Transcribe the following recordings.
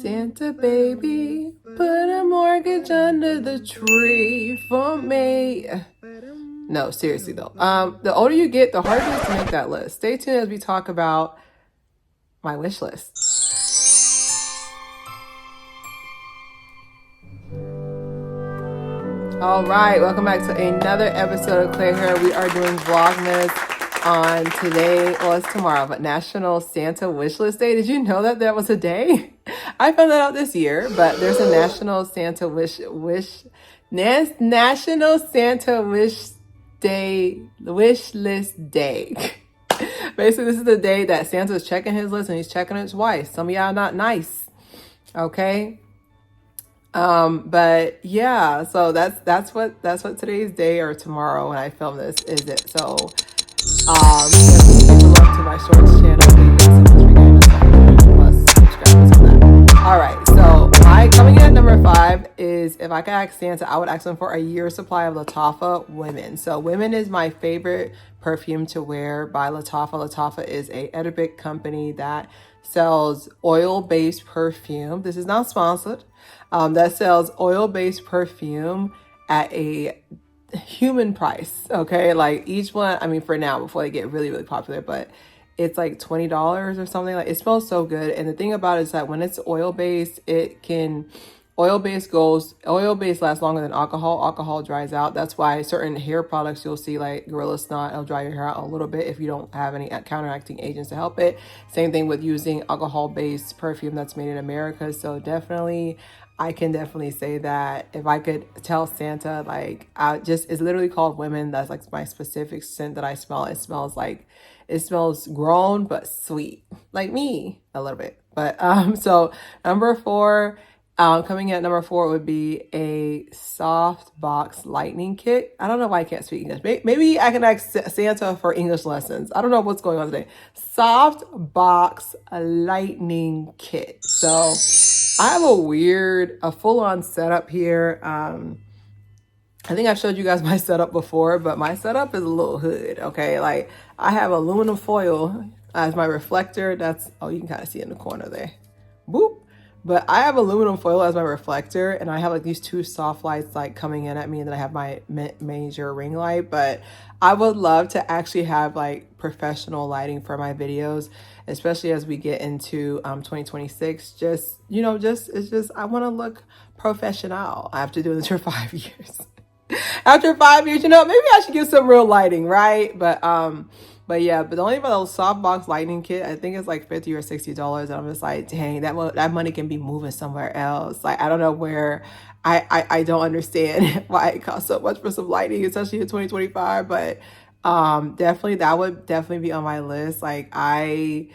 Santa baby, put a mortgage under the tree for me. No, seriously though. The older you get, the harder it is to make that list. Stay tuned as we talk about my wish list. All right, welcome back to another episode of Claire here. We are doing Vlogmas on today, well, it's tomorrow, but National Santa Wishlist Day. Did you know that that was a day? I found that out this year, but there's a National Santa National Santa Wish List Day. Basically, this is the day that Santa's checking his list and he's checking it twice. Some of y'all not nice, okay? But yeah, so that's what today's day or tomorrow when I film this is it. So give love to my shorts channel. All right, so my coming in at number 5 is, if I could ask Santa, I would ask him for a year's supply of Lattafa Women. So Women is my favorite perfume to wear by Lattafa. Lattafa is a Arabic company that sells oil-based perfume. This is not sponsored. That sells oil-based perfume at a human price. Okay, like each one, I mean, for now, before they get really, really popular, but it's like $20 or something. Like, it smells so good. And the thing about it is that when it's oil-based, oil-based lasts longer than alcohol. Alcohol dries out. That's why certain hair products you'll see, like Gorilla Snot, it'll dry your hair out a little bit if you don't have any counteracting agents to help it. Same thing with using alcohol-based perfume that's made in America. So definitely, I can definitely say that if I could tell Santa, like, it's literally called Women. That's like my specific scent that I smell. It smells grown but sweet, like me a little bit. But so number 4, coming in at number 4 would be a soft box lightning kit. I don't know why I can't speak English. Maybe I can ask Santa for English lessons. I don't know what's going on today. Soft box lightning kit. So I have a full-on setup here. I think I've showed you guys my setup before, but my setup is a little hood, okay? Like, I have aluminum foil as my reflector. You can kind of see it in the corner there. Boop. But I have aluminum foil as my reflector, and I have like these 2 soft lights like coming in at me, and then I have my major ring light. But I would love to actually have like professional lighting for my videos, especially as we get into 2026. I want to look professional. I have to do this for 5 years. After 5 years, maybe I should get some real lighting, right? But yeah, but the only thing about those softbox lighting kit, I think it's like $50 or $60, and I'm just like, dang, that money can be moving somewhere else. Like, I don't know where. I don't understand why it costs so much for some lighting, especially in 2025. But definitely that would definitely be on my list. Like, that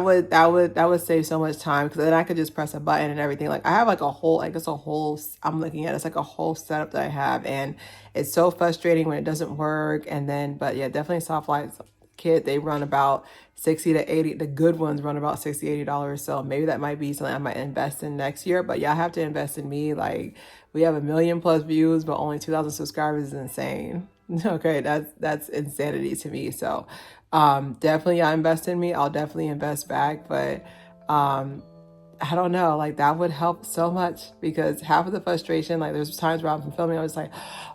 would save so much time, because then I could just press a button and everything. Like, I have like I'm looking at it's like a whole setup that I have, and it's so frustrating when it doesn't work. And then, but yeah, definitely soft lights kit. They run about 60 to 80. The good ones run about $60, $80. So maybe that might be something I might invest in next year. But yeah, I have to invest in me. Like, we have 1 million+ views, but only 2,000 subscribers is insane. Okay, that's insanity to me. So definitely I invest in me. I'll definitely invest back. But I don't know, like, that would help so much, because half of the frustration, like, there's times where I'm filming, I was like,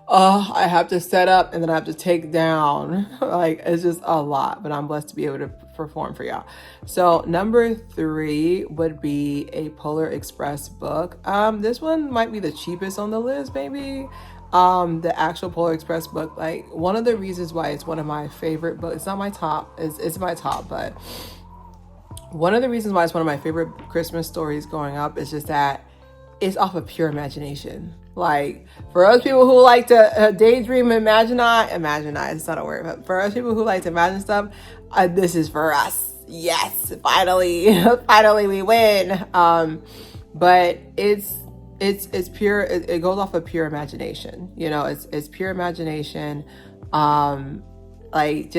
oh, I have to set up and then I have to take down. Like, it's just a lot, but I'm blessed to be able to perform for y'all. So number 3 would be a Polar Express book. This one might be the cheapest on the list, maybe. The actual Polar Express book, like, one of the reasons why it's one of my favorite books, it's not my top, it's my top, but one of the reasons why it's one of my favorite Christmas stories growing up is just that it's off of pure imagination. Like, for us people who like to daydream, it's not a word, but for us people who like to imagine stuff, this is for us. Yes, finally we win. But it's pure, it goes off of pure imagination. It's pure imagination. Like,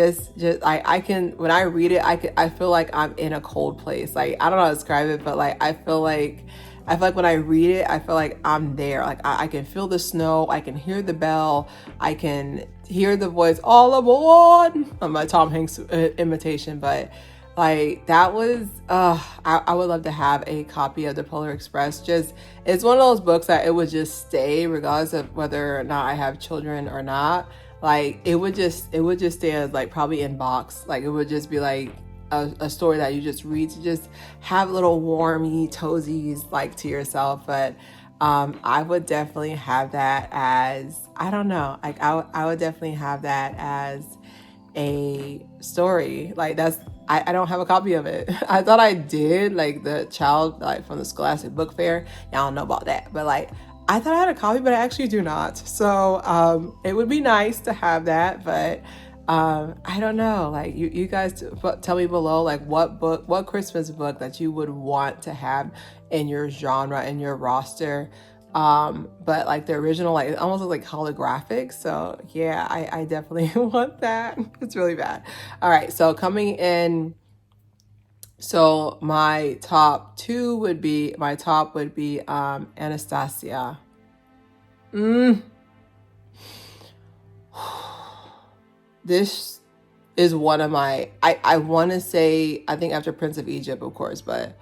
I can, when I read it, I feel like I'm in a cold place. Like, I don't know how to describe it, but like, I feel like when I read it, I feel like I'm there. Like, I can feel the snow, I can hear the bell, I can hear the voice, all aboard, my Tom Hanks imitation. But Like that was, I would love to have a copy of the Polar Express. Just, it's one of those books that it would just stay regardless of whether or not I have children or not. Like it would just stay as like probably in box. Like it would just be like a story that you just read to just have little warmy toesies like to yourself. But I would definitely have that as, I don't know, like I would definitely have that as a story. Like that's, I don't have a copy of it. I thought I did, like the child, like from the Scholastic Book Fair. Y'all don't know about that, but like I thought I had a copy, but I actually do not. So it would be nice to have that, but I don't know. Like you guys tell me below, like what Christmas book that you would want to have in your genre, in your roster. But like the original, like it almost looks like holographic. So yeah, I definitely want that. It's really bad. All right, so coming in, so my top would be Anastasia. This is one of my, I want to say, I think after Prince of Egypt, of course, but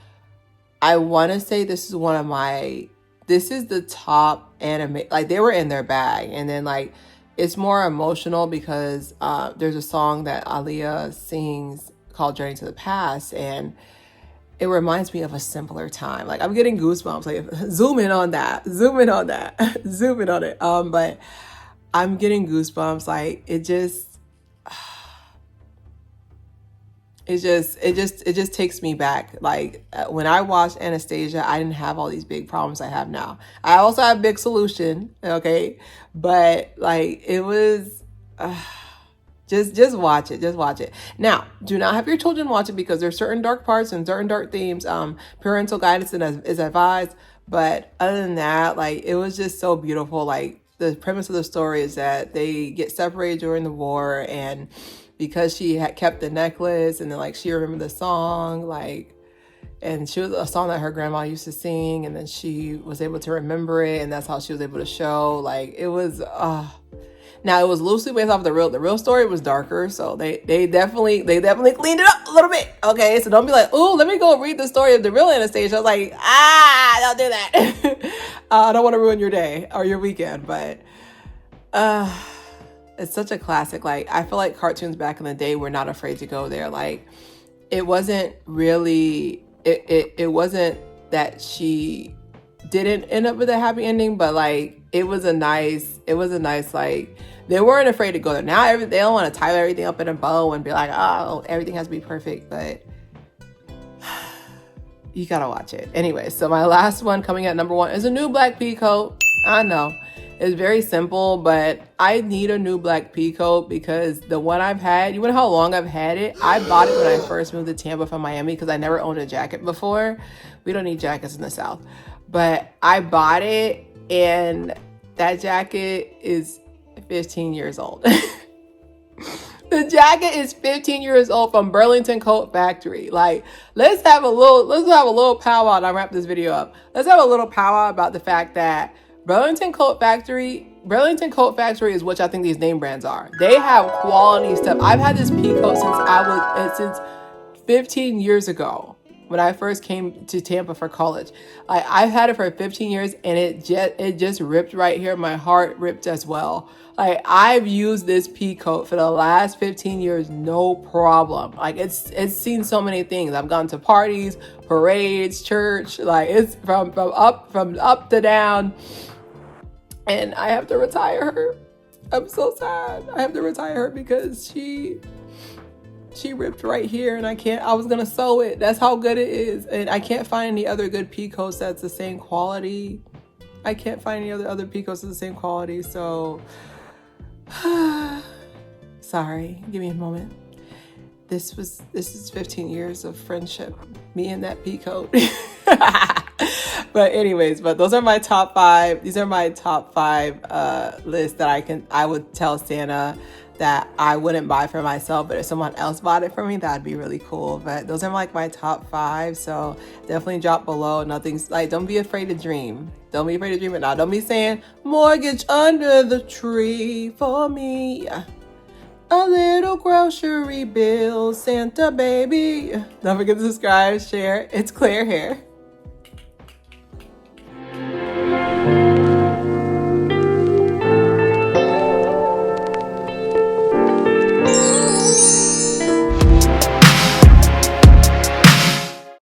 I want to say this is one of my, this is the top anime, like they were in their bag. And then like, it's more emotional because there's a song that Aaliyah sings called Journey to the Past. And it reminds me of a simpler time. Like I'm getting goosebumps, like zoom in on that, zoom in on that, zoom in on it. But I'm getting goosebumps. Like it just takes me back. Like when I watched Anastasia, I didn't have all these big problems I have now. I also have big solution, okay? But like it was, just watch it. Just watch it. Now, do not have your children watch it because there's certain dark parts and certain dark themes. Parental guidance is advised. But other than that, like it was just so beautiful. Like the premise of the story is that they get separated during the war, and because she had kept the necklace, and then like she remembered the song, like, and she was a song that her grandma used to sing, and then she was able to remember it, and that's how she was able to show. Like it was, now it was loosely based off the real story was darker, so they definitely cleaned it up a little bit. Okay, so don't be like, oh, let me go read the story of the real Anastasia. I was like, don't do that. I don't want to ruin your day or your weekend, but it's such a classic. Like I feel like cartoons back in the day were not afraid to go there. Like it wasn't really, it wasn't that she didn't end up with a happy ending, but like it was a nice like they weren't afraid to go there. Now they don't want to tie everything up in a bow and be like, oh, everything has to be perfect, but you gotta watch it. Anyway, so my last one coming at number 1 is a new black pea coat. I know it's very simple, but I need a new black pea coat because the one I've had, you know how long I've had it? I bought it when I first moved to Tampa from Miami because I never owned a jacket before. We don't need jackets in the South. But I bought it and that jacket is 15 years old. The jacket is 15 years old from Burlington Coat Factory. Like, let's have a little powwow and I wrap this video up. Let's have a little powwow about the fact that Burlington Coat Factory is what I think these name brands are. They have quality stuff. I've had this pea coat since 15 years ago when I first came to Tampa for college. I've had it for 15 years and it just ripped right here. My heart ripped as well. Like I've used this pea coat for the last 15 years, no problem. Like it's seen so many things. I've gone to parties, parades, church, like it's from up to down. And I have to retire her. I'm so sad. I have to retire her because she ripped right here and I was gonna sew it. That's how good it is. And I can't find any other good pea coats that's the same quality. I can't find any other pea coats that's the same quality. So, sorry, give me a moment. This is 15 years of friendship. Me and that pea coat. But anyways, those are my top 5. These are my top 5 lists that I would tell Santa that I wouldn't buy for myself, but if someone else bought it for me, that'd be really cool. But those are like my top 5. So definitely drop below. Nothing's like, don't be afraid to dream. Don't be afraid to dream it now. Don't be saying mortgage under the tree for me. A little grocery bill, Santa baby. Don't forget to subscribe, share. It's Claire here.